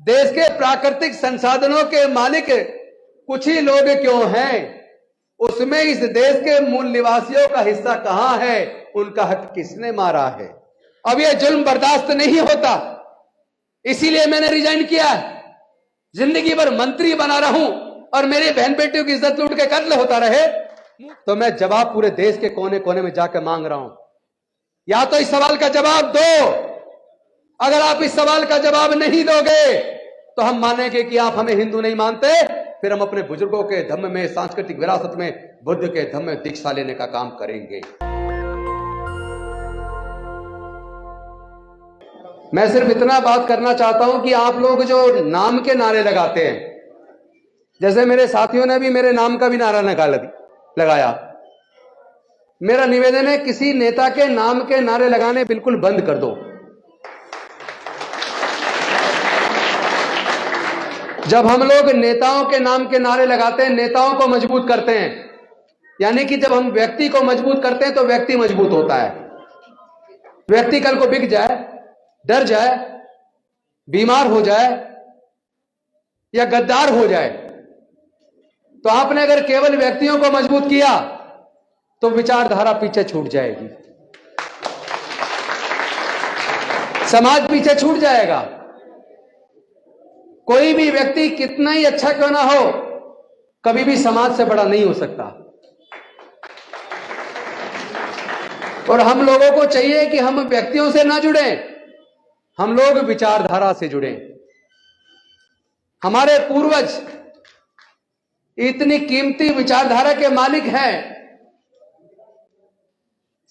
देश के प्राकृतिक संसाधनों के मालिक कुछ ही लोग क्यों हैं, उसमें इस देश के मूल निवासियों का हिस्सा कहां है, उनका हक किसने मारा है। अब यह जुल्म बर्दाश्त नहीं होता, इसीलिए मैंने रिजाइन किया। जिंदगी भर मंत्री बना रहूं और मेरी बहन बेटियों की इज्जत लूट के कत्ल होता रहे, तो मैं जवाब पूरे देश के कोने कोने में जाकर मांग रहा हूं। या तो इस सवाल का जवाब दो। अगर आप इस सवाल का जवाब नहीं दोगे तो हम मानेंगे कि आप हमें हिंदू नहीं मानते, फिर हम अपने बुजुर्गों के धम्म में, सांस्कृतिक विरासत में, बुद्ध के धम्म में दीक्षा लेने का काम करेंगे। मैं सिर्फ इतना बात करना चाहता हूं कि आप लोग जो नाम के नारे लगाते हैं, जैसे मेरे साथियों ने भी मेरे नाम का भी नारा लगाया, मेरा निवेदन है किसी नेता के नाम के नारे लगाने बिल्कुल बंद कर दो। जब हम लोग नेताओं के नाम के नारे लगाते हैं, नेताओं को मजबूत करते हैं, यानी कि जब हम व्यक्ति को मजबूत करते हैं तो व्यक्ति मजबूत होता है। व्यक्ति कल को बिक जाए, डर जाए, बीमार हो जाए या गद्दार हो जाए, तो आपने अगर केवल व्यक्तियों को मजबूत किया तो विचारधारा पीछे छूट जाएगी, समाज पीछे छूट जाएगा। कोई भी व्यक्ति कितना ही अच्छा क्यों ना हो, कभी भी समाज से बड़ा नहीं हो सकता। और हम लोगों को चाहिए कि हम व्यक्तियों से ना जुड़े, हम लोग विचारधारा से जुड़े। हमारे पूर्वज इतनी कीमती विचारधारा के मालिक हैं।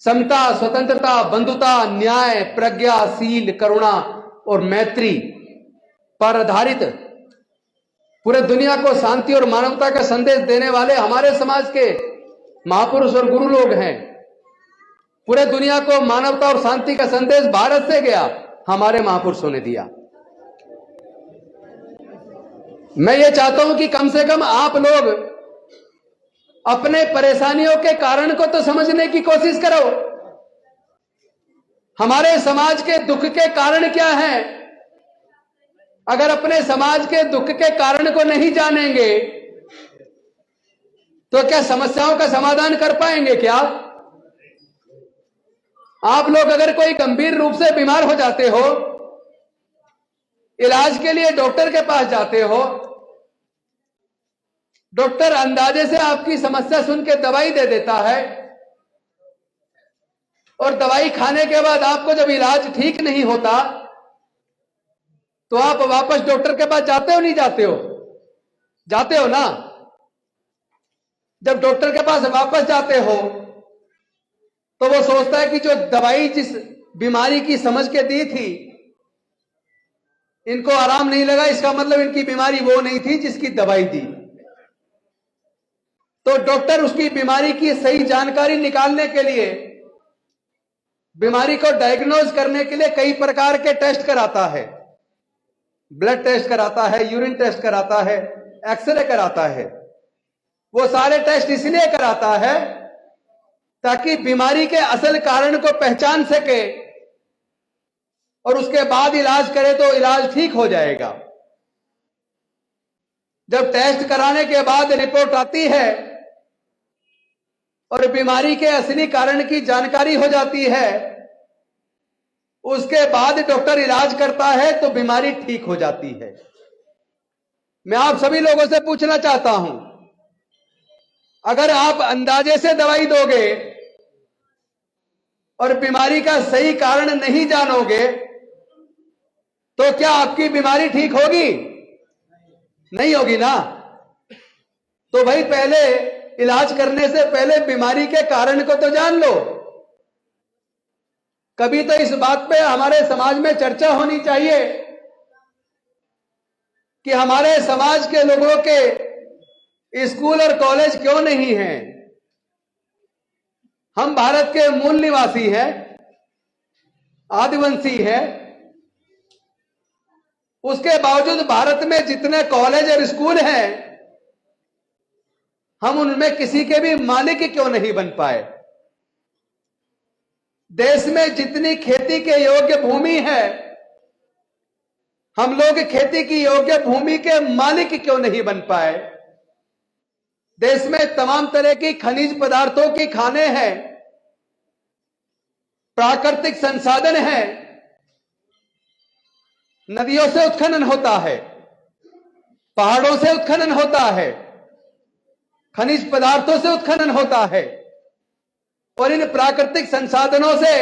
समता, स्वतंत्रता, बंधुता, न्याय, प्रज्ञा, शील, करुणा और मैत्री पर आधारित पूरे दुनिया को शांति और मानवता का संदेश देने वाले हमारे समाज के महापुरुष और गुरु लोग हैं। पूरे दुनिया को मानवता और शांति का संदेश भारत से गया, हमारे महापुरुषों ने दिया। मैं ये चाहता हूं कि कम से कम आप लोग अपने परेशानियों के कारण को तो समझने की कोशिश करो। हमारे समाज के दुख के कारण क्या है? अगर अपने समाज के दुख के कारण को नहीं जानेंगे तो क्या समस्याओं का समाधान कर पाएंगे? क्या आप लोग अगर कोई गंभीर रूप से बीमार हो जाते हो, इलाज के लिए डॉक्टर के पास जाते हो, डॉक्टर अंदाजे से आपकी समस्या सुन के दवाई दे देता है और दवाई खाने के बाद आपको जब इलाज ठीक नहीं होता तो आप वापस डॉक्टर के पास जाते हो नहीं जाते हो? जाते हो ना। जब डॉक्टर के पास वापस जाते हो तो वो सोचता है कि जो दवाई जिस बीमारी की समझ के दी थी, इनको आराम नहीं लगा, इसका मतलब इनकी बीमारी वो नहीं थी जिसकी दवाई दी। तो डॉक्टर उसकी बीमारी की सही जानकारी निकालने के लिए, बीमारी को डायग्नोज करने के लिए कई प्रकार के टेस्ट कराता है। ब्लड टेस्ट कराता है, यूरिन टेस्ट कराता है, एक्सरे कराता है। वो सारे टेस्ट इसलिए कराता है ताकि बीमारी के असल कारण को पहचान सके और उसके बाद इलाज करे तो इलाज ठीक हो जाएगा। जब टेस्ट कराने के बाद रिपोर्ट आती है और बीमारी के असली कारण की जानकारी हो जाती है, उसके बाद डॉक्टर इलाज करता है तो बीमारी ठीक हो जाती है। मैं आप सभी लोगों से पूछना चाहता हूं, अगर आप अंदाजे से दवाई दोगे और बीमारी का सही कारण नहीं जानोगे तो क्या आपकी बीमारी ठीक होगी? नहीं होगी ना। तो भाई पहले इलाज करने से पहले बीमारी के कारण को तो जान लो। कभी तो इस बात पे हमारे समाज में चर्चा होनी चाहिए कि हमारे समाज के लोगों के स्कूल और कॉलेज क्यों नहीं हैं। हम भारत के मूल निवासी हैं, आदिवासी हैं, उसके बावजूद भारत में जितने कॉलेज और स्कूल हैं, हम उनमें किसी के भी मालिक क्यों नहीं बन पाए। देश में जितनी खेती के योग्य भूमि है, हम लोग खेती की योग्य भूमि के मालिक क्यों नहीं बन पाए? देश में तमाम तरह की खनिज पदार्थों की खानें हैं, प्राकृतिक संसाधन हैं, नदियों से उत्खनन होता है, पहाड़ों से उत्खनन होता है, खनिज पदार्थों से उत्खनन होता है और इन प्राकृतिक संसाधनों से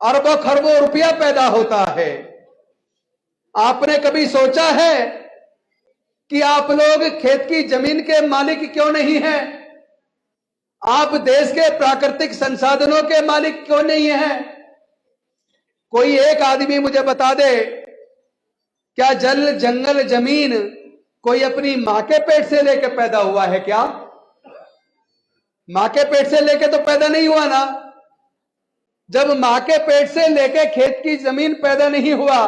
अरबों खरबों रुपया पैदा होता है। आपने कभी सोचा है कि आप लोग खेत की जमीन के मालिक क्यों नहीं हैं? आप देश के प्राकृतिक संसाधनों के मालिक क्यों नहीं हैं? कोई एक आदमी मुझे बता दे, क्या जल जंगल जमीन कोई अपनी मां के पेट से लेकर पैदा हुआ है क्या? मां के पेट से लेकर तो पैदा नहीं हुआ ना। जब मां के पेट से लेकर खेत की जमीन पैदा नहीं हुआ,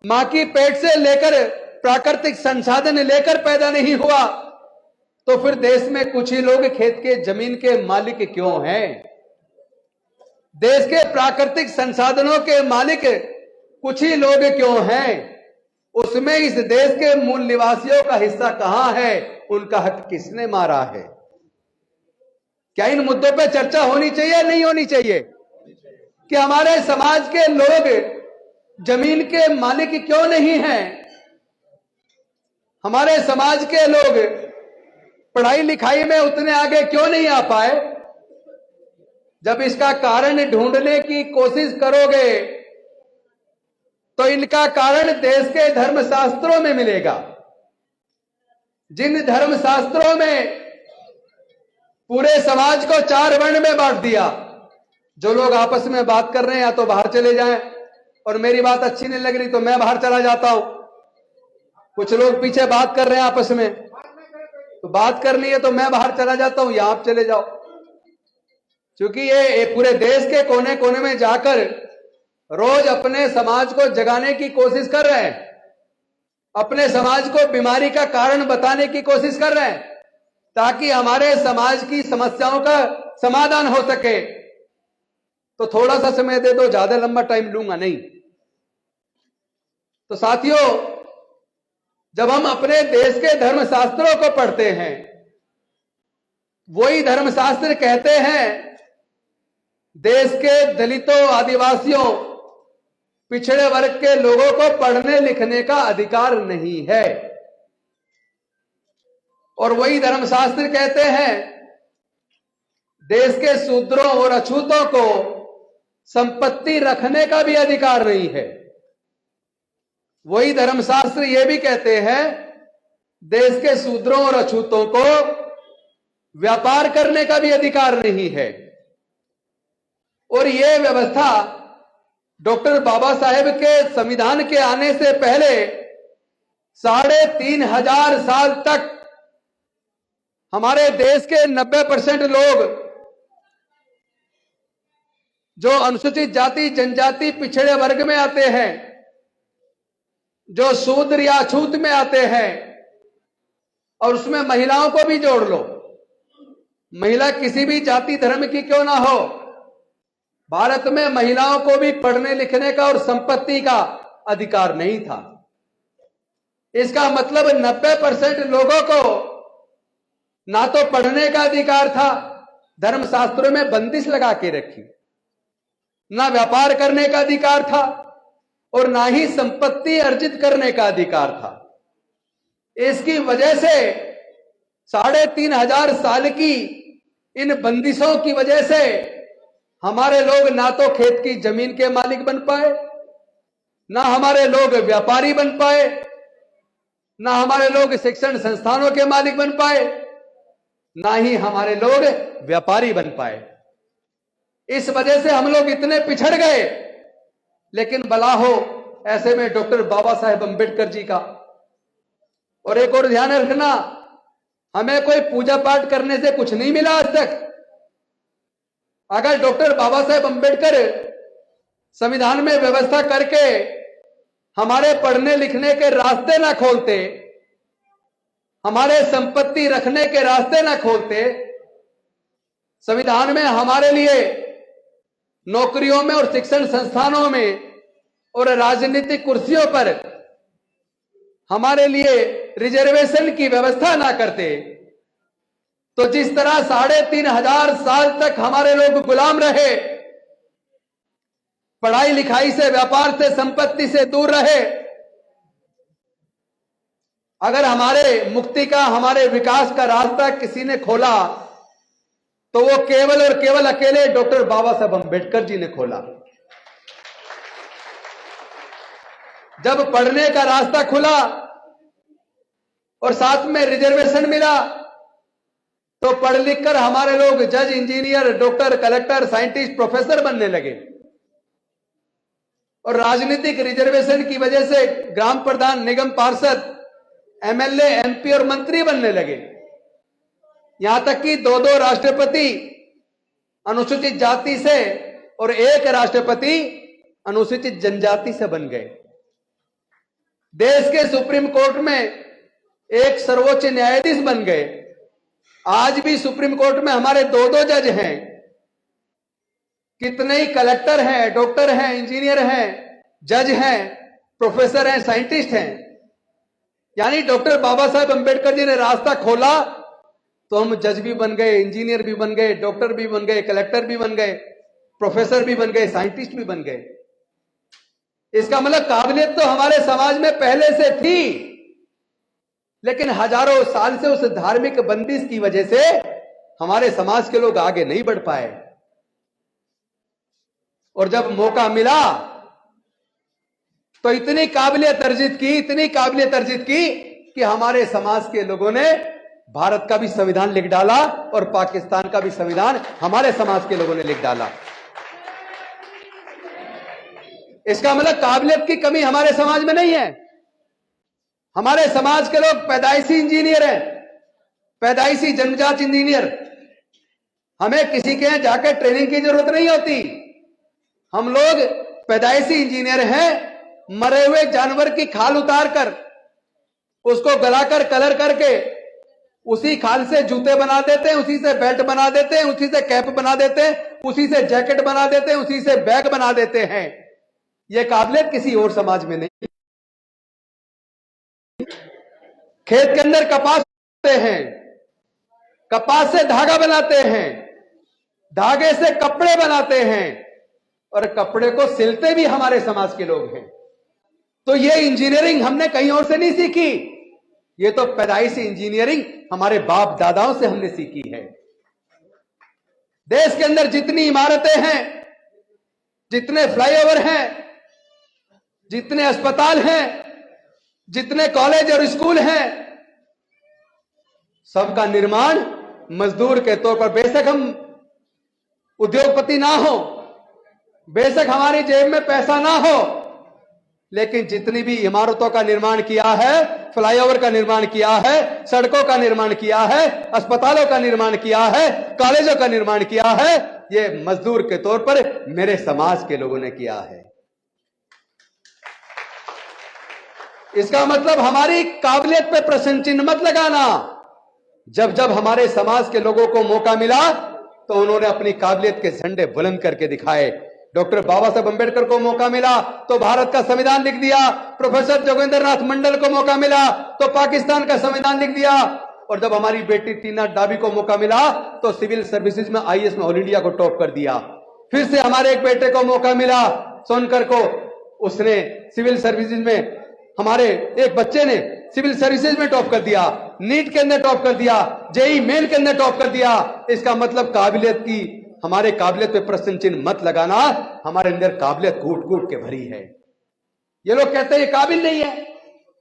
मां की पेट से लेकर प्राकृतिक संसाधन लेकर पैदा नहीं हुआ, तो फिर देश में कुछ ही लोग खेत के जमीन के मालिक क्यों हैं? देश के प्राकृतिक संसाधनों के मालिक कुछ ही लोग क्यों हैं? उसमें इस देश के मूल निवासियों का हिस्सा कहां है? उनका हक किसने मारा है? क्या इन मुद्दों पर चर्चा होनी चाहिए, नहीं होनी चाहिए? कि हमारे समाज के लोग जमीन के मालिक क्यों नहीं हैं? हमारे समाज के लोग पढ़ाई लिखाई में उतने आगे क्यों नहीं आ पाए? जब इसका कारण ढूंढने की कोशिश करोगे तो इनका कारण देश के धर्मशास्त्रों में मिलेगा। जिन धर्मशास्त्रों में पूरे समाज को 4 वर्ण में बांट दिया, जो लोग आपस में बात कर रहे हैं या तो बाहर चले जाएं, और मेरी बात अच्छी नहीं लग रही तो मैं बाहर चला जाता हूं। कुछ लोग पीछे बात कर रहे हैं आपस में, तो बात कर लिए तो मैं बाहर चला जाता हूं या आप चले जाओ। क्योंकि ये पूरे देश के कोने कोने में जाकर रोज अपने समाज को जगाने की कोशिश कर रहे हैं, अपने समाज को बीमारी का कारण बताने की कोशिश कर रहे हैं, ताकि हमारे समाज की समस्याओं का समाधान हो सके। तो थोड़ा सा समय दे दो, ज्यादा लंबा टाइम लूंगा नहीं। तो साथियों, जब हम अपने देश के धर्मशास्त्रों को पढ़ते हैं, वही धर्मशास्त्र कहते हैं देश के दलितों, आदिवासियों, पिछड़े वर्ग के लोगों को पढ़ने लिखने का अधिकार नहीं है। और वही धर्मशास्त्र कहते हैं देश के शूद्रों और अछूतों को संपत्ति रखने का भी अधिकार नहीं है। वही धर्मशास्त्र यह भी कहते हैं देश के शूद्रों और अछूतों को व्यापार करने का भी अधिकार नहीं है। और यह व्यवस्था डॉक्टर बाबा साहेब के संविधान के आने से पहले 3,500 साल तक हमारे देश के 90% लोग जो अनुसूचित जाति, जनजाति, पिछड़े वर्ग में आते हैं, जो शूद्र या अछूत में आते हैं, और उसमें महिलाओं को भी जोड़ लो, महिला किसी भी जाति धर्म की क्यों ना हो, भारत में महिलाओं को भी पढ़ने लिखने का और संपत्ति का अधिकार नहीं था। इसका मतलब 90% लोगों को ना तो पढ़ने का अधिकार था, धर्मशास्त्रों में बंदिश लगा के रखी, ना व्यापार करने का अधिकार था और ना ही संपत्ति अर्जित करने का अधिकार था। इसकी वजह से 3,500 साल की इन बंदिशों की वजह से हमारे लोग ना तो खेत की जमीन के मालिक बन पाए, ना हमारे लोग व्यापारी बन पाए, ना हमारे लोग शिक्षण संस्थानों के मालिक बन पाए, ना ही हमारे लोग व्यापारी बन पाए। इस वजह से हम लोग इतने पिछड़ गए। लेकिन भला हो ऐसे में डॉक्टर बाबा साहेब अंबेडकर जी का। और एक और ध्यान रखना, हमें कोई पूजा पाठ करने से कुछ नहीं मिला आज तक। अगर डॉक्टर बाबा साहेब अंबेडकर संविधान में व्यवस्था करके हमारे पढ़ने लिखने के रास्ते ना खोलते, हमारे संपत्ति रखने के रास्ते ना खोलते, संविधान में हमारे लिए नौकरियों में और शिक्षण संस्थानों में और राजनीतिक कुर्सियों पर हमारे लिए रिजर्वेशन की व्यवस्था ना करते, तो जिस तरह 3,500 साल तक हमारे लोग गुलाम रहे, पढ़ाई लिखाई से, व्यापार से, संपत्ति से दूर रहे, अगर हमारे मुक्ति का, हमारे विकास का रास्ता किसी ने खोला तो वो केवल और केवल अकेले डॉक्टर बाबा साहब अंबेडकर जी ने खोला। जब पढ़ने का रास्ता खुला और साथ में रिजर्वेशन मिला, तो पढ़ लिख कर हमारे लोग जज, engineer, doctor, collector, scientist, professor बनने लगे। और राजनीतिक रिजर्वेशन की वजह से ग्राम प्रधान, निगम पार्षद, एमएलए, एमपी और मंत्री बनने लगे। यहां तक कि 2-2 राष्ट्रपति अनुसूचित जाति से और 1 राष्ट्रपति अनुसूचित जनजाति से बन गए। देश के सुप्रीम कोर्ट में एक सर्वोच्च न्यायाधीश बन गए। आज भी सुप्रीम कोर्ट में हमारे 2-2 जज हैं। कितने ही कलेक्टर हैं, डॉक्टर हैं, इंजीनियर हैं, जज हैं, प्रोफेसर हैं, साइंटिस्ट हैं। यानी डॉक्टर बाबा साहब अंबेडकर जी ने रास्ता खोला तो हम जज भी बन गए, इंजीनियर भी बन गए, डॉक्टर भी बन गए, कलेक्टर भी बन गए, प्रोफेसर भी बन गए, साइंटिस्ट भी बन गए। इसका मतलब काबिलियत तो हमारे समाज में पहले से थी, लेकिन हजारों साल से उस धार्मिक बंदिश की वजह से हमारे समाज के लोग आगे नहीं बढ़ पाए। और जब मौका मिला तो इतनी काबिलियत अर्जित की कि हमारे समाज के लोगों ने भारत का भी संविधान लिख डाला और पाकिस्तान का भी संविधान हमारे समाज के लोगों ने लिख डाला। इसका मतलब काबिलियत की कमी हमारे समाज में नहीं है। हमारे समाज के लोग पैदाइशी इंजीनियर हैं, पैदाइशी जन्मजात इंजीनियर। हमें किसी के यहां जाकर ट्रेनिंग की जरूरत नहीं होती। हम लोग पैदाइशी इंजीनियर हैं। मरे हुए जानवर की खाल उतार कर, उसको गलाकर, कलर करके उसी खाल से जूते बना देते हैं, उसी से बेल्ट बना देते हैं, उसी से कैप बना देते हैं, उसी से जैकेट बना देते हैं, उसी से बैग बना देते हैं। यह काबिलियत किसी और समाज में नहीं। खेत के अंदर कपास बनाते हैं, कपास से धागा बनाते हैं, धागे से कपड़े बनाते हैं और कपड़े को सिलते भी हमारे समाज के लोग हैं। तो ये इंजीनियरिंग हमने कहीं और से नहीं सीखी, ये तो पैदाइशी इंजीनियरिंग हमारे बाप दादाओं से हमने सीखी है। देश के अंदर जितनी इमारतें हैं, जितने फ्लाईओवर हैं, जितने अस्पताल हैं, जितने कॉलेज और स्कूल हैं, सबका निर्माण मजदूर के तौर पर, बेशक हम उद्योगपति ना हो, बेशक हमारी जेब में पैसा ना हो, लेकिन जितनी भी इमारतों का निर्माण किया है, फ्लाईओवर का निर्माण किया है, सड़कों का निर्माण किया है, अस्पतालों का निर्माण किया है, कॉलेजों का निर्माण किया है, ये मजदूर के तौर पर मेरे समाज के लोगों ने किया है। इसका मतलब हमारी काबिलियत पे प्रश्न चिन्ह मत लगाना। जब जब हमारे समाज के लोगों को मौका मिला तो उन्होंने अपनी काबिलियत के झंडे बुलंद करके दिखाए। डॉक्टर बाबा साहब अंबेडकर को मौका मिला तो भारत का संविधान लिख दिया। प्रोफेसर जोगेंद्र नाथ मंडल को मौका मिला तो पाकिस्तान का संविधान लिख दिया। और जब हमारी बेटी टीना डाबी को मौका मिला तो सिविल सर्विसेज में आईएएस में ऑल इंडिया को टॉप कर दिया। फिर से हमारे एक बेटे को मौका मिला, सोनकर को, उसने सिविल सर्विसेज में, हमारे एक बच्चे ने सिविल सर्विसेज में टॉप कर दिया, नीट के अंदर टॉप कर दिया, जेई मेन के अंदर टॉप कर दिया। इसका मतलब काबिलियत की, हमारे काबिलियत पे प्रश्न चिन्ह मत लगाना। हमारे अंदर काबिलियत कूट कूट के भरी है। ये लोग कहते हैं ये काबिल नहीं है।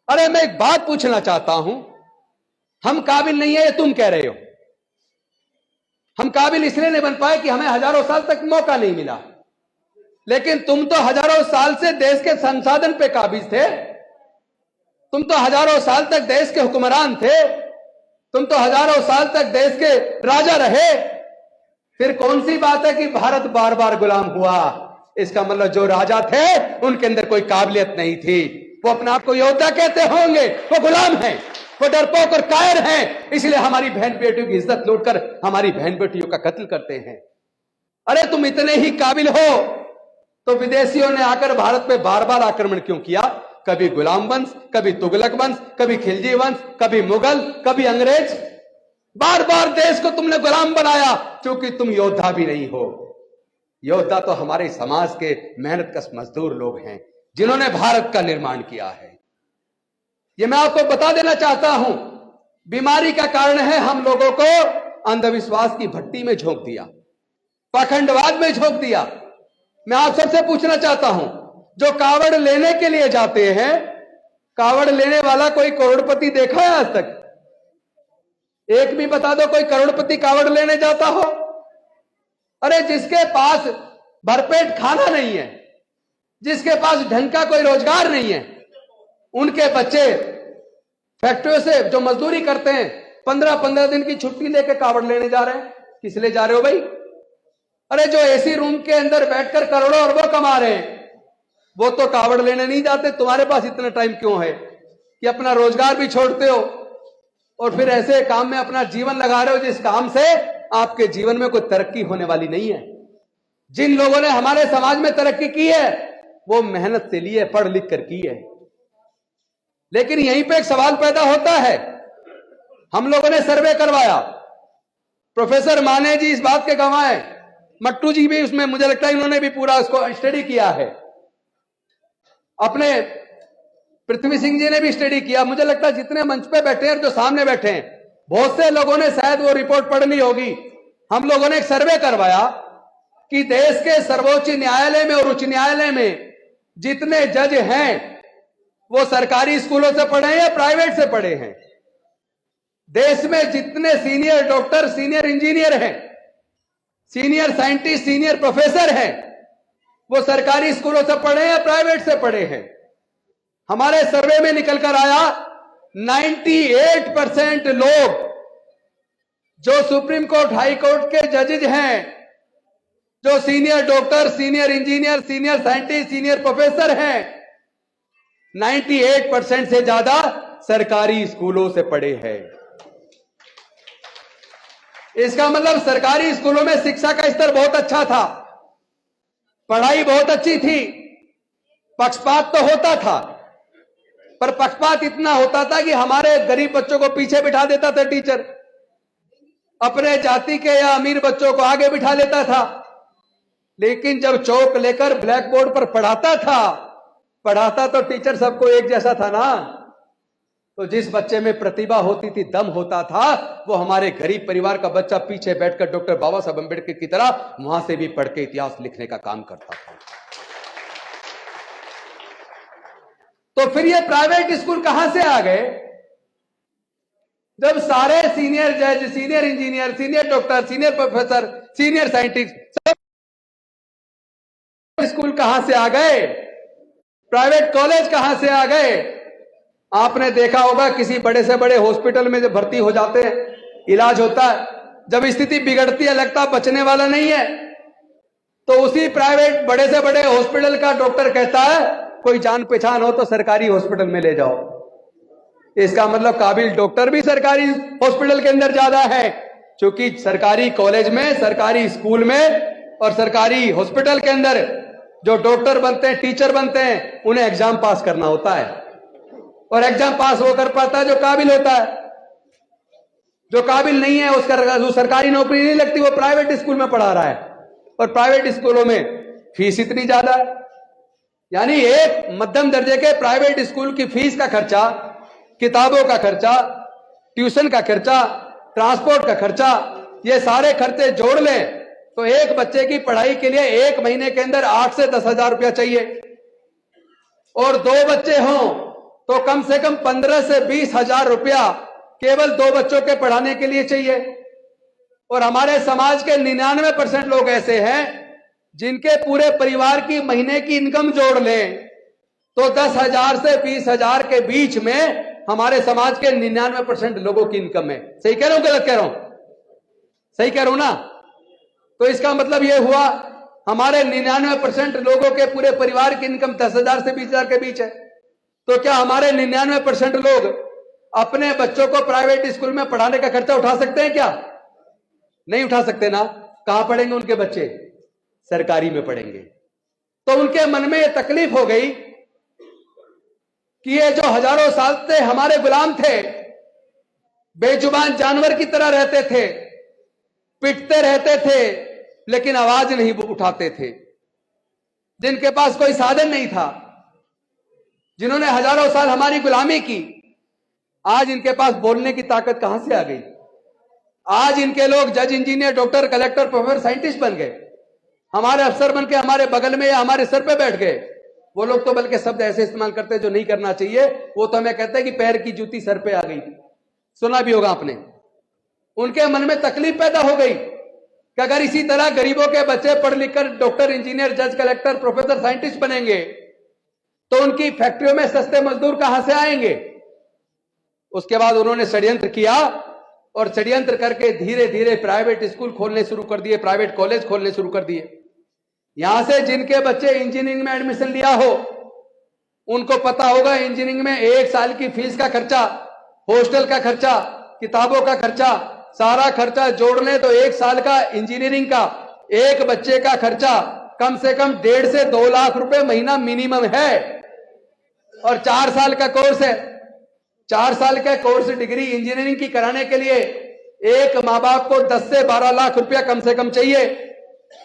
अरे मैं एक बात पूछना चाहता हूं, हम काबिल नहीं है ये तुम कह रहे हो। हम काबिल इसलिए नहीं बन पाए कि हमें हजारों साल तक मौका नहीं मिला, लेकिन तुम तो हजारों साल से देश के संसाधन पे काबिज थे। तुम तो हजारों साल तक देश के हुक्मरान थे। तुम तो हजारों साल तक देश के राजा रहे। फिर कौन सी बात है कि भारत बार बार गुलाम हुआ? इसका मतलब जो राजा थे उनके अंदर कोई काबिलियत नहीं थी। वो अपने आप को योद्धा कहते होंगे, वो गुलाम हैं, वो डरपोक और कायर हैं, इसलिए हमारी बहन बेटियों की इज्जत लूटकर हमारी बहन बेटियों का कत्ल करते हैं। अरे तुम इतने ही काबिल हो तो विदेशियों ने आकर भारत पे बार बार आक्रमण क्यों किया? कभी गुलाम वंश, कभी तुगलक वंश, कभी खिलजी वंश, कभी मुगल, कभी अंग्रेज। बार बार देश को तुमने गुलाम बनाया क्योंकि तुम योद्धा भी नहीं हो। योद्धा तो हमारे समाज के मेहनतकश मजदूर लोग हैं जिन्होंने भारत का निर्माण किया है। यह मैं आपको बता देना चाहता हूं, बीमारी का कारण है हम लोगों को अंधविश्वास की भट्टी में झोंक दिया, पाखंडवाद में झोंक दिया। मैं आप सबसे पूछना चाहता हूं, जो कावड़ लेने के लिए जाते हैं, कावड़ लेने वाला कोई करोड़पति देखा है आज तक? एक भी बता दो कोई करोड़पति कावड़ लेने जाता हो? अरे जिसके पास भरपेट खाना नहीं है, जिसके पास ढंग का कोई रोजगार नहीं है, उनके बच्चे फैक्ट्रियों से जो मजदूरी करते हैं 15-15 दिन की छुट्टी लेकर कावड़ लेने जा रहे हैं। किस लिए जा रहे हो भाई? अरे जो एसी रूम के अंदर बैठकर करोड़ों अरबों कमा रहे हैं वो तो कावड़ लेने नहीं जाते। तुम्हारे पास इतना टाइम क्यों है कि अपना रोजगार भी छोड़ते हो और फिर ऐसे काम में अपना जीवन लगा रहे हो जिस काम से आपके जीवन में कोई तरक्की होने वाली नहीं है। जिन लोगों ने हमारे समाज में तरक्की की है वो मेहनत से लिए, पढ़ लिख कर की है। लेकिन यहीं पे एक सवाल पैदा होता है। हम लोगों ने सर्वे करवाया, प्रोफेसर माने जी इस बात के गवाह हैं, मट्टू जी भी उसमें, मुझे लगता है इन्होंने भी पूरा उसको स्टडी किया है, अपने पृथ्वी सिंह जी ने भी स्टडी किया। मुझे लगता है जितने मंच पे बैठे हैं और जो सामने बैठे हैं बहुत से लोगों ने शायद वो रिपोर्ट पढ़ ली होगी। हम लोगों ने एक सर्वे करवाया कि देश के सर्वोच्च न्यायालय में और उच्च न्यायालय में जितने जज हैं वो सरकारी स्कूलों से पढ़े हैं या प्राइवेट से पढ़े हैं? देश में जितने सीनियर डॉक्टर, सीनियर इंजीनियर हैं, सीनियर साइंटिस्ट, सीनियर प्रोफेसर हैं, वो सरकारी स्कूलों से पढ़े या प्राइवेट से पढ़े हैं? हमारे सर्वे में निकलकर आया 98% लोग जो सुप्रीम कोर्ट, हाई कोर्ट के जजेज हैं, जो senior doctor, senior engineer, senior scientist, senior professor हैं, 98% से ज्यादा सरकारी स्कूलों से पढ़े हैं। इसका मतलब सरकारी स्कूलों में शिक्षा का स्तर बहुत अच्छा था, पढ़ाई बहुत अच्छी थी, पक्षपात तो होता था, पर पक्षपात इतना होता था कि हमारे गरीब बच्चों को पीछे बिठा देता था टीचर, अपने जाति के या अमीर बच्चों को आगे बिठा लेता था। लेकिन जब चौक लेकर ब्लैक बोर्ड पर पढ़ाता तो टीचर सबको एक जैसा था ना। तो जिस बच्चे में प्रतिभा होती थी, दम होता था, वो हमारे गरीब परिवार का बच्चा पीछे बैठकर डॉक्टर बाबा साहब अम्बेडकर की तरह वहां से भी पढ़ के इतिहास लिखने का काम करता था। तो फिर ये प्राइवेट स्कूल कहां से आ गए जब सारे सीनियर जज, senior engineer, senior doctor, senior professor, senior scientist सब स्कूल कहां से आ गए? प्राइवेट कॉलेज कहां से आ गए? आपने देखा होगा किसी बड़े से बड़े हॉस्पिटल में जब भर्ती हो जाते हैं, इलाज होता है, जब स्थिति बिगड़ती है, लगता बचने वाला नहीं है, तो उसी प्राइवेट बड़े से बड़े हॉस्पिटल का डॉक्टर कहता है कोई जान पहचान हो तो सरकारी हॉस्पिटल में ले जाओ। इसका मतलब काबिल डॉक्टर भी सरकारी हॉस्पिटल के अंदर ज्यादा है, क्योंकि सरकारी कॉलेज में, सरकारी स्कूल में और सरकारी हॉस्पिटल के अंदर जो डॉक्टर बनते हैं, टीचर बनते हैं, उन्हें एग्जाम पास करना होता है, और एग्जाम पास वो कर पाता है जो काबिल होता है। जो काबिल नहीं है उसका सरकारी नौकरी नहीं लगती, वो प्राइवेट स्कूल में पढ़ा रहा है, और प्राइवेट स्कूलों में फीस इतनी ज्यादा है। यानी एक मध्यम दर्जे के प्राइवेट स्कूल की फीस का खर्चा, किताबों का खर्चा, ट्यूशन का खर्चा, ट्रांसपोर्ट का खर्चा, ये सारे खर्चे जोड़ लें तो एक बच्चे की पढ़ाई के लिए एक महीने के अंदर 8 से 10 हजार रुपया चाहिए, और 2 बच्चे हों तो कम से कम 15 से 20 हजार रुपया केवल 2 बच्चों के पढ़ाने के लिए चाहिए। और हमारे समाज के 99% लोग ऐसे हैं जिनके पूरे परिवार की महीने की इनकम जोड़ लें तो 10,000 से 20,000 के बीच में हमारे समाज के 99% लोगों की इनकम है। सही कह रहा हूं, गलत कह रहा हूं? सही कह रहा हूं ना? तो इसका मतलब यह हुआ हमारे 99% लोगों के पूरे परिवार की इनकम 10,000 से 20,000 के बीच है। तो क्या हमारे 99% लोग अपने बच्चों को प्राइवेट स्कूल में पढ़ाने का खर्चा उठा सकते हैं क्या? नहीं उठा सकते ना। कहां पढ़ेंगे उनके बच्चे? सरकारी में पढ़ेंगे। तो उनके मन में यह तकलीफ हो गई कि ये जो हजारों साल से हमारे गुलाम थे, बेजुबान जानवर की तरह रहते थे, पिटते रहते थे, लेकिन आवाज नहीं उठाते थे, जिनके पास कोई साधन नहीं था, जिन्होंने हजारों साल हमारी गुलामी की, आज इनके पास बोलने की ताकत कहां से आ गई? आज इनके लोग जज, engineer, doctor, collector, professor, scientist बन गए, हमारे अफसर बन के हमारे बगल में या हमारे सर पे बैठ गए। वो लोग तो बल्कि शब्द ऐसे इस्तेमाल करते हैं जो नहीं करना चाहिए। वो तो हमें कहते हैं कि पैर की जूती सर पे आ गई, सुना भी होगा आपने। उनके मन में तकलीफ पैदा हो गई कि अगर इसी तरह गरीबों के बच्चे पढ़ लिखकर डॉक्टर, इंजीनियर, जज, कलेक्टर, प्रोफेसर, साइंटिस्ट बनेंगे तो उनकी फैक्ट्रियों में सस्ते मजदूर कहां से आएंगे? उसके बाद उन्होंने षड्यंत्र किया और षड्यंत्र करके धीरे धीरे प्राइवेट स्कूल खोलने शुरू कर दिए, प्राइवेट कॉलेज खोलने शुरू कर दिए। यहां से जिनके बच्चे इंजीनियरिंग में एडमिशन लिया हो उनको पता होगा इंजीनियरिंग में 1 साल की फीस का खर्चा, हॉस्टल का खर्चा, किताबों का खर्चा, सारा खर्चा जोड़ लें तो 1 साल का इंजीनियरिंग का एक बच्चे का खर्चा कम से कम 1.5 से 2 लाख रुपए महीना मिनिमम है। और 4 साल का कोर्स है। 4 साल का कोर्स डिग्री इंजीनियरिंग की कराने के लिए एक माँ बाप को 10 से 12 लाख रुपया कम से कम चाहिए।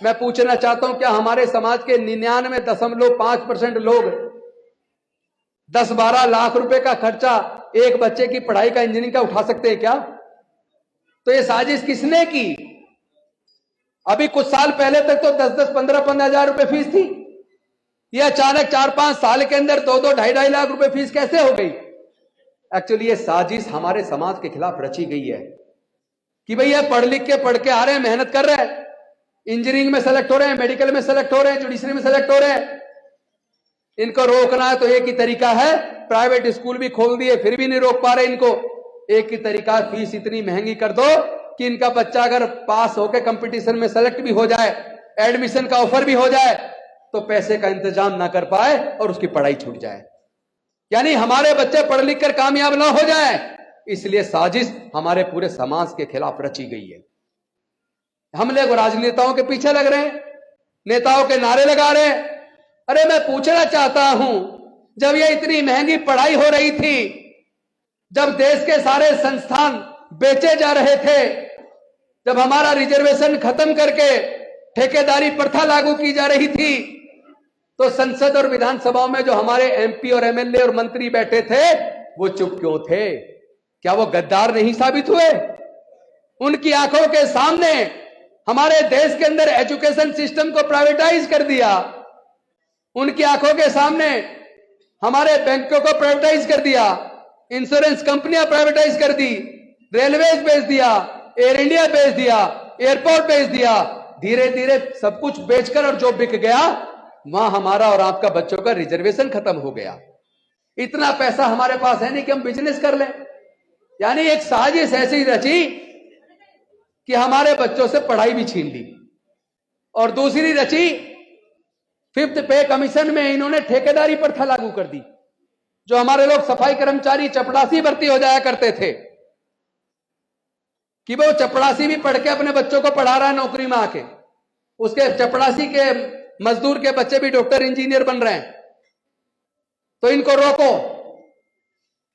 मैं पूछना चाहता हूं, क्या हमारे समाज के 99.5% लोग 10-12 लाख रुपए का खर्चा एक बच्चे की पढ़ाई का, इंजीनियरिंग का उठा सकते हैं क्या? तो ये साजिश किसने की? अभी कुछ साल पहले तक तो 10-10, 15-15 हजार रुपए फीस थी। ये अचानक 4-5 साल के अंदर 2-2, 2.5 लाख रुपए फीस कैसे हो गई? एक्चुअली ये साजिश हमारे समाज के खिलाफ रची गई है कि भैया पढ़ लिख के पढ़ के आ रहे हैं, मेहनत कर रहे हैं, इंजीनियरिंग में सेलेक्ट हो रहे हैं, मेडिकल में सेलेक्ट हो रहे हैं, जुडिशरी में सेलेक्ट हो रहे हैं। इनको रोकना है तो एक ही तरीका है, प्राइवेट स्कूल भी खोल दिए फिर भी नहीं रोक पा रहे इनको। एक ही तरीका है, फीस इतनी महंगी कर दो कि इनका बच्चा अगर पास होकर कंपटीशन में सेलेक्ट भी हो जाए, एडमिशन का ऑफर भी हो जाए, तो पैसे का इंतजाम ना कर पाए और उसकी पढ़ाई छूट जाए। यानी हमारे बच्चे पढ़ लिख कर कामयाब ना हो जाए, इसलिए साजिश हमारे पूरे समाज के खिलाफ रची गई है। हम लोग राजनेताओं के पीछे लग रहे हैं, नेताओं के नारे लगा रहे हैं। अरे मैं पूछना चाहता हूं, जब ये इतनी महंगी पढ़ाई हो रही थी, जब देश के सारे संस्थान बेचे जा रहे थे, जब हमारा रिजर्वेशन खत्म करके ठेकेदारी प्रथा लागू की जा रही थी, तो संसद और विधानसभाओं में जो हमारे एमपी और एमएलए और मंत्री बैठे थे वो चुप क्यों थे? क्या वो गद्दार नहीं साबित हुए? उनकी आंखों के सामने हमारे देश के अंदर एजुकेशन सिस्टम को प्राइवेटाइज कर दिया, उनकी आंखों के सामने हमारे बैंकों को प्राइवेटाइज कर दिया, इंश्योरेंस कंपनियां प्राइवेटाइज कर दी, रेलवेज बेच दिया, एयर इंडिया बेच दिया, एयरपोर्ट बेच दिया। धीरे धीरे सब कुछ बेचकर और जो बिक गया वहां हमारा और आपका बच्चों का रिजर्वेशन खत्म हो गया। इतना पैसा हमारे पास है नहीं कि हम बिजनेस कर लें। यानी एक साजिश ऐसी रची कि हमारे बच्चों से पढ़ाई भी छीन ली। और दूसरी रची, 5th पे कमीशन में इन्होंने ठेकेदारी प्रथा लागू कर दी। जो हमारे लोग सफाई कर्मचारी, चपड़ासी भर्ती हो जाया करते थे कि वो चपड़ासी भी पढ़ के अपने बच्चों को पढ़ा रहा है नौकरी में आके, उसके चपड़ासी के मजदूर के बच्चे भी डॉक्टर, इंजीनियर बन रहे हैं, तो इनको रोको।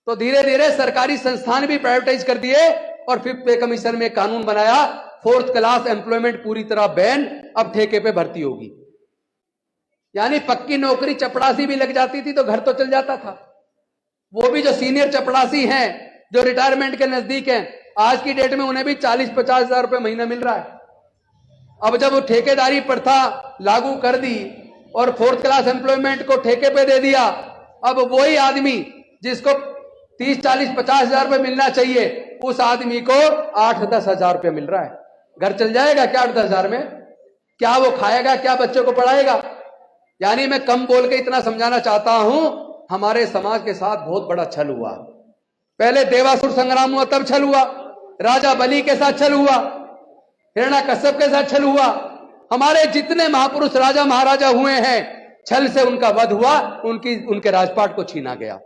तो धीरे धीरे सरकारी संस्थान भी प्राइवेटाइज कर दिए और 5th पे कमीशन में कानून बनाया, 4th क्लास एम्प्लॉयमेंट पूरी तरह बैन, अब ठेके पे भर्ती होगी। यानी पक्की नौकरी चपड़ासी भी लग जाती थी तो घर तो चल जाता था। वो भी जो सीनियर चपड़ासी हैं, जो रिटायरमेंट के नजदीक हैं, आज की डेट में उन्हें भी 40-50 हजार रुपए महीना मिल रहा है। अब जब वो ठेकेदारी प्रथा लागू कर दी और 4th क्लास एम्प्लॉयमेंट को ठेके पे दे दिया, अब वही आदमी जिसको 30-40-50 हजार रुपए मिलना चाहिए, उस आदमी को 8-10 हजार रुपए मिल रहा है। घर चल जाएगा क्या 8-10 हजार में? क्या वो खाएगा, क्या बच्चों को पढ़ाएगा? यानी मैं कम बोल के इतना समझाना चाहता हूं, हमारे समाज के साथ बहुत बड़ा छल हुआ। पहले देवासुर संग्राम हुआ तब छल हुआ, राजा बलि के साथ छल हुआ, हिरण्यकश्यप के साथ छल हुआ। हमारे जितने महापुरुष राजा महाराजा हुए हैं, छल से उनका वध हुआ, उनके राजपाट को छीना गया।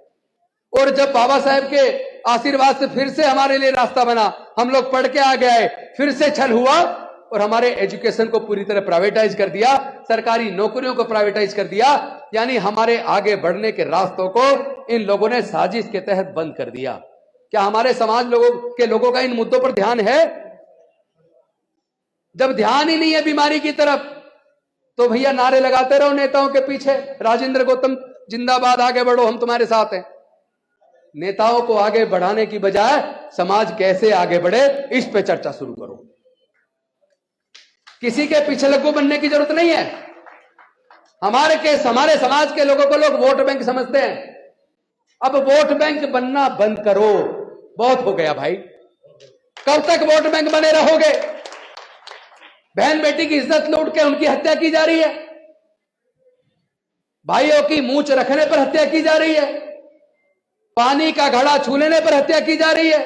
और जब बाबा साहेब के आशीर्वाद से फिर से हमारे लिए रास्ता बना, हम लोग पढ़ के आ गए, फिर से छल हुआ, और हमारे एजुकेशन को पूरी तरह प्राइवेटाइज कर दिया, सरकारी नौकरियों को प्राइवेटाइज कर दिया, यानी हमारे आगे बढ़ने के रास्तों को इन लोगों ने साजिश के तहत बंद कर दिया। क्या हमारे समाज लोगों का इन मुद्दों पर ध्यान है? जब ध्यान ही नहीं है बीमारी की तरफ, तो भैया नारे लगाते रहो नेताओं के पीछे, राजेंद्र गौतम जिंदाबाद, आगे बढ़ो, हम तुम्हारे साथ हैं। नेताओं को आगे बढ़ाने की बजाय समाज कैसे आगे बढ़े, इस पे चर्चा शुरू करो। किसी के पीछे लग्गू बनने की जरूरत नहीं है। हमारे समाज के लोगों को लोग वोट बैंक समझते हैं। अब वोट बैंक बनना बंद करो, बहुत हो गया भाई। कब तक वोट बैंक बने रहोगे? बहन बेटी की इज्जत लूट के उनकी हत्या की जा रही है, भाइयों की मूंछ रखने पर हत्या की जा रही है, पानी का घड़ा छू लेने पर हत्या की जा रही है,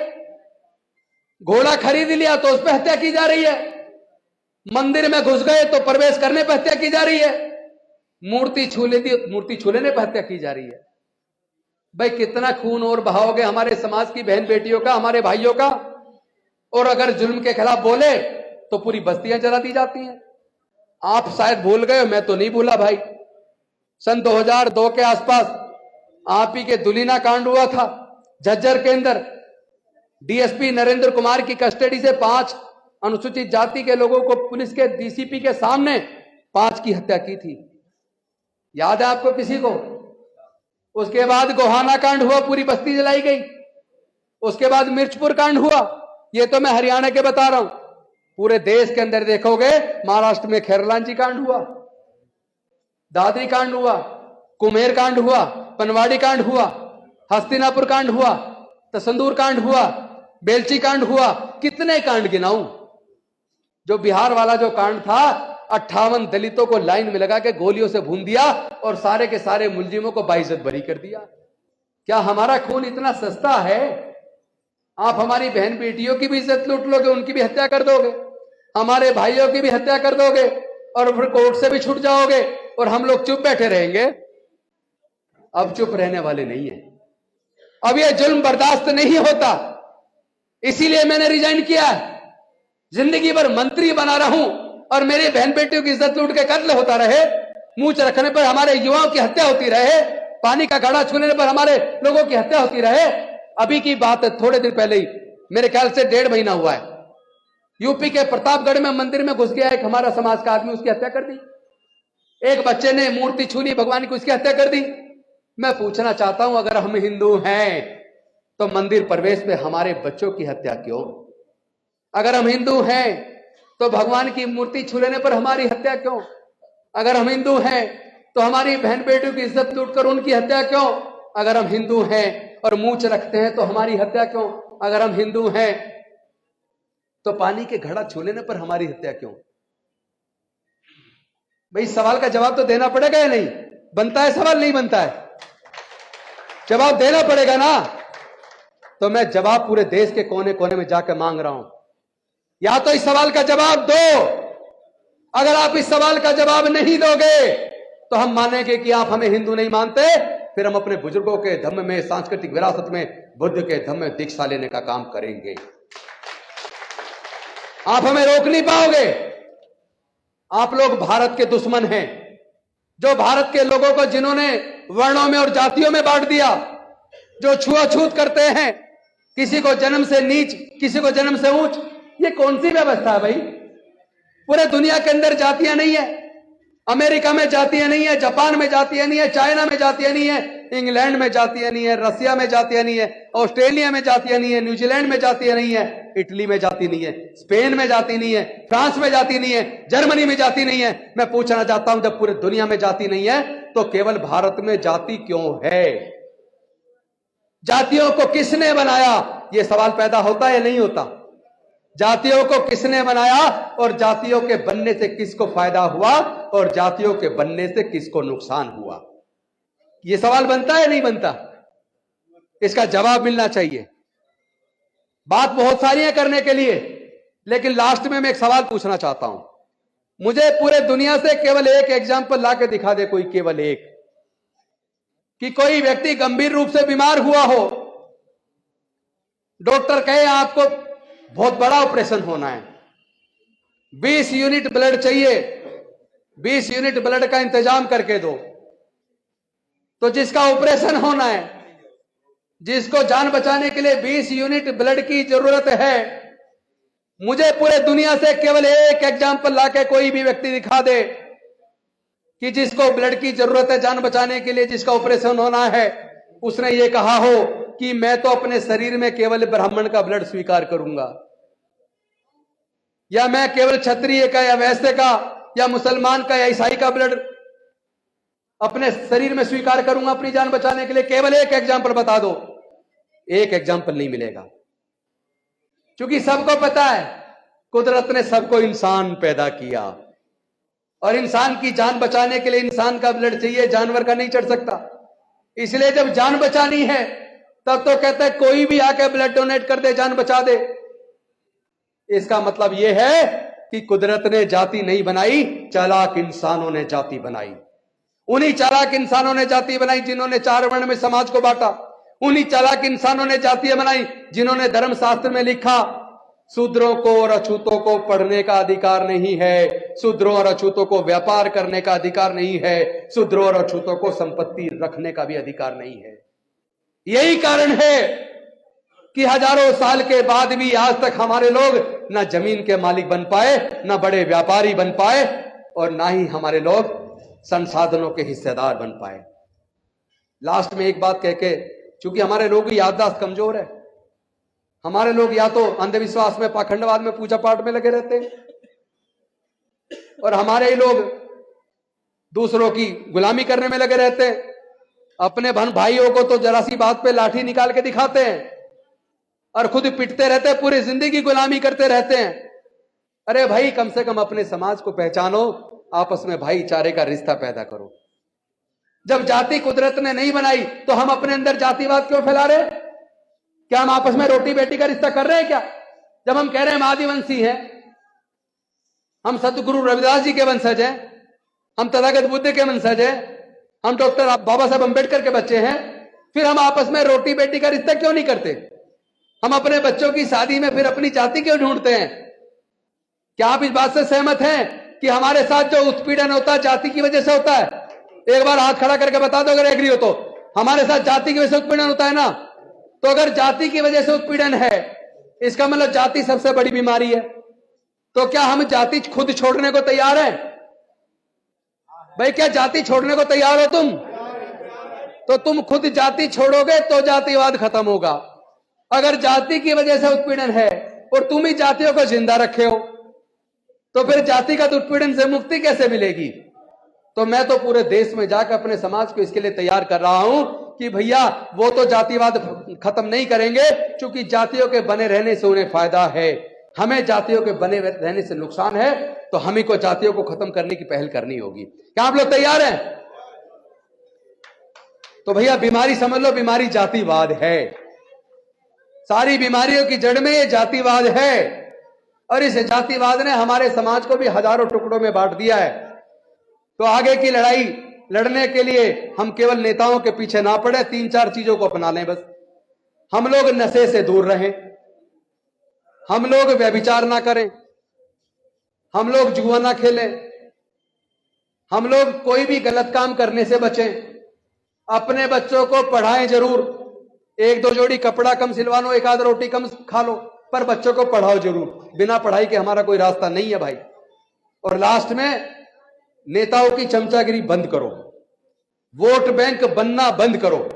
घोड़ा खरीद लिया तो उस पर हत्या की जा रही है, मंदिर में घुस गए तो प्रवेश करने पर हत्या की जा रही है, मूर्ति छू लेने पर हत्या की जा रही है। भाई कितना खून और बहाओगे हमारे समाज की बहन बेटियों का, हमारे भाइयों का? और अगर जुल्म के खिलाफ बोले तो पूरी बस्तियां जला दी जाती हैं। आप शायद भूल गए, मैं तो नहीं भूला भाई। सन 2002 के आसपास आप ही के दुलीना कांड हुआ था झज्जर के अंदर। डीएसपी नरेंद्र कुमार की कस्टडी से 5 अनुसूचित जाति के लोगों को पुलिस के डीसीपी के सामने 5 की हत्या की थी। याद है आपको किसी को? उसके बाद गोहाना कांड हुआ, पूरी बस्ती जलाई गई। उसके बाद मिर्चपुर कांड हुआ, ये तो मैं हरियाणा के बता रहा हूं। पूरे देश के अंदर देखोगे, महाराष्ट्र में खैरलांची कांड हुआ, दादरी कांड हुआ, कुम्हेर कांड हुआ, पनवाड़ी कांड हुआ, हस्तिनापुर कांड हुआ, तसंदूर कांड हुआ, बेलची कांड हुआ। कितने कांड गिनाऊं? जो बिहार वाला जो कांड था, 58 दलितों को लाइन में लगा के गोलियों से भून दिया और सारे के सारे मुलजिमों को बाइज्जत बरी कर दिया। क्या हमारा खून इतना सस्ता है? आप हमारी बहन बेटियों की भी इज्जत लूट लोगे, उनकी भी हत्या कर दोगे, हमारे भाइयों की भी हत्या कर दोगे और फिर कोर्ट से भी छूट जाओगे और हम लोग चुप बैठे रहेंगे। अब चुप रहने वाले नहीं है। अब यह जुल्म बर्दाश्त नहीं होता, इसीलिए मैंने रिजाइन किया। जिंदगी भर मंत्री बना रहूं और मेरी बहन बेटियों की इज्जत लूट के कत्ल होता रहे, मूंछ रखने पर हमारे युवाओं की हत्या होती रहे, पानी का घड़ा छूने पर हमारे लोगों की हत्या होती रहे। अभी की बात है, थोड़े दिन पहले ही, मेरे ख्याल से 1.5 महीना हुआ है, यूपी के प्रतापगढ़ में मंदिर में घुस गया एक हमारा समाज का आदमी, उसकी हत्या कर दी। एक बच्चे ने मूर्ति छू ली भगवान की, उसकी हत्या कर दी। मैं पूछना चाहता हूं, अगर हम हिंदू हैं तो मंदिर प्रवेश में हमारे बच्चों की हत्या क्यों? अगर हम हिंदू हैं तो भगवान की मूर्ति छू लेने पर हमारी हत्या क्यों? अगर हम हिंदू हैं तो हमारी बहन बेटियों की इज्जत लूटकर उनकी हत्या क्यों? अगर हम हिंदू हैं और मूंछ रखते हैं तो हमारी हत्या क्यों? अगर हम हिंदू हैं तो पानी के घड़ा छू लेने पर हमारी हत्या क्यों? भाई सवाल का जवाब तो देना पड़ेगा या नहीं? बनता है सवाल, नहीं बनता है? जवाब देना पड़ेगा ना। तो मैं जवाब पूरे देश के कोने कोने में जाकर मांग रहा हूं, या तो इस सवाल का जवाब दो। अगर आप इस सवाल का जवाब नहीं दोगे तो हम मानेंगे कि आप हमें हिंदू नहीं मानते, फिर हम अपने बुजुर्गों के धम्म में, सांस्कृतिक विरासत में, बुद्ध के धम्म में दीक्षा लेने का काम करेंगे। आप हमें रोक नहीं पाओगे। आप लोग भारत के दुश्मन हैं, जो भारत के लोगों को जिन्होंने वर्णों में और जातियों में बांट दिया, जो छुआछूत करते हैं, किसी को जन्म से नीच, किसी को जन्म से ऊंच। ये कौन सी व्यवस्था है भाई? पूरे दुनिया के अंदर जातियां नहीं है, अमेरिका में जातियां नहीं है, जापान में जातियां नहीं है, चाइना में जातियां नहीं है, इंग्लैंड में जातियां नहीं है, रसिया में जातियां नहीं है, ऑस्ट्रेलिया में जातियां नहीं है, न्यूजीलैंड में जातियां नहीं है, इटली में जाति नहीं है, स्पेन में जाति नहीं है, फ्रांस में जाति नहीं है, जर्मनी में जाति नहीं है। मैं पूछना चाहता हूं, जब पूरे दुनिया में जाति नहीं है तो केवल भारत में जाति क्यों है? जातियों को किसने बनाया? यह सवाल पैदा होता है या नहीं होता? जातियों को किसने बनाया और जातियों के बनने से किसको फायदा हुआ और जातियों के बनने से किसको नुकसान हुआ? यह सवाल बनता है नहीं बनता? इसका जवाब मिलना चाहिए। बात बहुत सारी है करने के लिए, लेकिन लास्ट में मैं एक सवाल पूछना चाहता हूं। मुझे पूरे दुनिया से केवल एक एग्जाम्पल लाके दिखा दे, कोई केवल एक, कि कोई व्यक्ति गंभीर रूप से बीमार हुआ हो, डॉक्टर कहे आपको बहुत बड़ा ऑपरेशन होना है, 20 यूनिट ब्लड चाहिए, 20 यूनिट ब्लड का इंतजाम करके दो। तो जिसका ऑपरेशन होना है, जिसको जान बचाने के लिए 20 यूनिट ब्लड की जरूरत है, मुझे पूरे दुनिया से केवल एक एग्जाम्पल लाके कोई भी व्यक्ति दिखा दे कि जिसको ब्लड की जरूरत है जान बचाने के लिए, जिसका ऑपरेशन होना है, उसने ये कहा हो कि मैं तो अपने शरीर में केवल ब्राह्मण का ब्लड स्वीकार करूंगा, या मैं केवल क्षत्रिय का या वैश्य का या मुसलमान का या ईसाई का ब्लड अपने शरीर में स्वीकार करूंगा अपनी जान बचाने के लिए। केवल एक एग्जाम्पल बता दो, एक एग्जाम्पल नहीं मिलेगा, क्योंकि सबको पता है कुदरत ने सबको इंसान पैदा किया और इंसान की जान बचाने के लिए इंसान का ब्लड चाहिए, जानवर का नहीं चढ़ सकता। इसलिए जब जान बचानी है तब तो कहते हैं कोई भी आके ब्लड डोनेट कर दे, जान बचा दे। इसका मतलब यह है कि कुदरत ने जाति नहीं बनाई, चालाक इंसानों ने जाति बनाई। उन्हीं चालाक इंसानों ने जाति बनाई जिन्होंने 4 वर्ण में समाज को बांटा। उन्हीं चालाक इंसानों ने जातियां बनाई जिन्होंने धर्मशास्त्र में लिखा शूद्रों को और अछूतों को पढ़ने का अधिकार नहीं है, शूद्रों और अछूतों को व्यापार करने का अधिकार नहीं है, शूद्रों और अछूतों को संपत्ति रखने का भी अधिकार नहीं है। यही कारण है कि हजारों साल के बाद भी आज तक हमारे लोग ना जमीन के मालिक बन पाए, ना बड़े व्यापारी बन पाए, और ना ही हमारे लोग संसाधनों के हिस्सेदार बन पाए। लास्ट में एक बात कह के, चूंकि हमारे लोगों की याददाश्त कमजोर है, हमारे लोग या तो अंधविश्वास में, पाखंडवाद में, पूजा पाठ में लगे रहते हैं, और हमारे ही लोग दूसरों की गुलामी करने में लगे रहते हैं। अपने बहन भाइयों को तो जरा सी बात पे लाठी निकाल के दिखाते हैं और खुद पिटते रहते हैं, पूरी जिंदगी गुलामी करते रहते हैं। अरे भाई, कम से कम अपने समाज को पहचानो, आपस में भाईचारे का रिश्ता पैदा करो। जब जाति कुदरत ने नहीं बनाई तो हम अपने अंदर जातिवाद क्यों फैला रहे? क्या हम आपस में रोटी बेटी का रिश्ता कर रहे हैं क्या? जब हम कह रहे हैं हम आदिवंशी हैं, हम सतगुरु रविदास जी के वंशज हैं, हम तथागत बुद्ध के वंशज हैं, हम डॉक्टर बाबा साहब अंबेडकर के बच्चे हैं, फिर हम आपस में रोटी बेटी का रिश्ता क्यों नहीं करते? हम अपने बच्चों की शादी में फिर अपनी जाति क्यों ढूंढते हैं? क्या आप इस बात से सहमत हैं कि हमारे साथ जो उत्पीड़न होता है जाति की वजह से होता है? एक बार हाथ खड़ा करके बता दो अगर एग्री हो तो। हमारे साथ जाति की वजह से उत्पीड़न होता है ना? तो अगर जाति की वजह से उत्पीड़न है, इसका मतलब जाति सबसे बड़ी बीमारी है। तो क्या हम जाति खुद छोड़ने को तैयार हैं? भाई, क्या जाति छोड़ने को तैयार हो तुम? तो तुम खुद जाति छोड़ोगे तो जातिवाद खत्म होगा। अगर जाति की वजह से उत्पीड़न है और तुम ही जातियों को जिंदा रखे हो, तो फिर जातिगत उत्पीड़न से मुक्ति कैसे मिलेगी? तो मैं तो पूरे देश में जाकर अपने समाज को इसके लिए तैयार कर रहा हूं कि भैया, वो तो जातिवाद खत्म नहीं करेंगे, क्योंकि जातियों के बने रहने से उन्हें फायदा है, हमें जातियों के बने रहने से नुकसान है। तो हम ही को जातियों को खत्म करने की पहल करनी होगी। क्या आप लोग तैयार हैं? तो भैया, बीमारी समझ लो, बीमारी जातिवाद है। सारी बीमारियों की जड़ में ये जातिवाद है, और इस जातिवाद ने हमारे समाज को भी हजारों टुकड़ों में बांट दिया है। तो आगे की लड़ाई लड़ने के लिए हम केवल नेताओं के पीछे ना पड़े, 3-4 चीजों को अपना लें बस। हम लोग नशे से दूर रहें, हम लोग व्यभिचार ना करें, हम लोग जुआ ना खेलें, हम लोग कोई भी गलत काम करने से बचें, अपने बच्चों को पढ़ाएं जरूर, 1-2 जोड़ी कपड़ा कम सिलवा लो, 1 आध रोटी कम खा लो, पर बच्चों को पढ़ाओ जरूर। बिना पढ़ाई के हमारा कोई रास्ता नहीं है भाई। और लास्ट में, नेताओं की चमचागिरी बंद करो, वोट बैंक बनना बंद करो,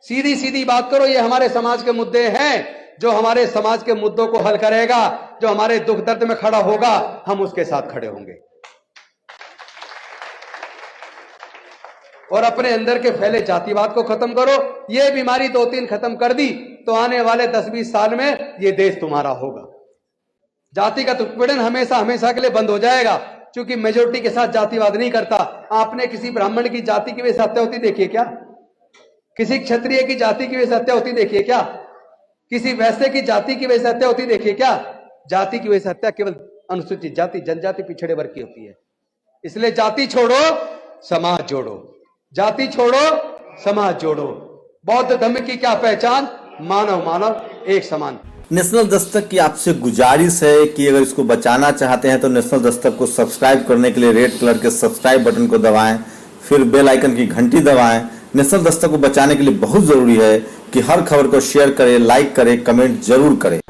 सीधी सीधी बात करो। ये हमारे समाज के मुद्दे हैं, जो हमारे समाज के मुद्दों को हल करेगा, जो हमारे दुख दर्द में खड़ा होगा, हम उसके साथ खड़े होंगे। और अपने अंदर के फैले जातिवाद को खत्म करो। ये बीमारी 2-3 खत्म कर दी तो आने वाले 10-20 साल में ये देश तुम्हारा होगा। जातिगत उत्पीड़न हमेशा हमेशा के लिए बंद हो जाएगा, क्योंकि मेजोरिटी के साथ जातिवाद नहीं करता। आपने किसी ब्राह्मण की जाति की वजह से हत्या होती देखी है क्या? किसी क्षत्रिय की जाति की वजह से हत्या होती देखी है क्या? किसी वैश्य की जाति की वजह से हत्या होती देखी है क्या? जाति की वजह से हत्या केवल अनुसूचित जाति, जनजाति, पिछड़े वर्ग की होती है। इसलिए जाति छोड़ो, समाज जोड़ो। जाति छोड़ो, समाज जोड़ो। बौद्ध धर्म की क्या पहचान? मानव मानव एक समान। नेशनल दस्तक की आपसे गुजारिश है कि अगर इसको बचाना चाहते हैं तो नेशनल दस्तक को सब्सक्राइब करने के लिए रेड कलर के सब्सक्राइब बटन को दबाएं, फिर बेल आइकन की घंटी दबाएं। नेशनल दस्तक को बचाने के लिए बहुत जरूरी है कि हर खबर को शेयर करें, लाइक करें, कमेंट जरूर करें।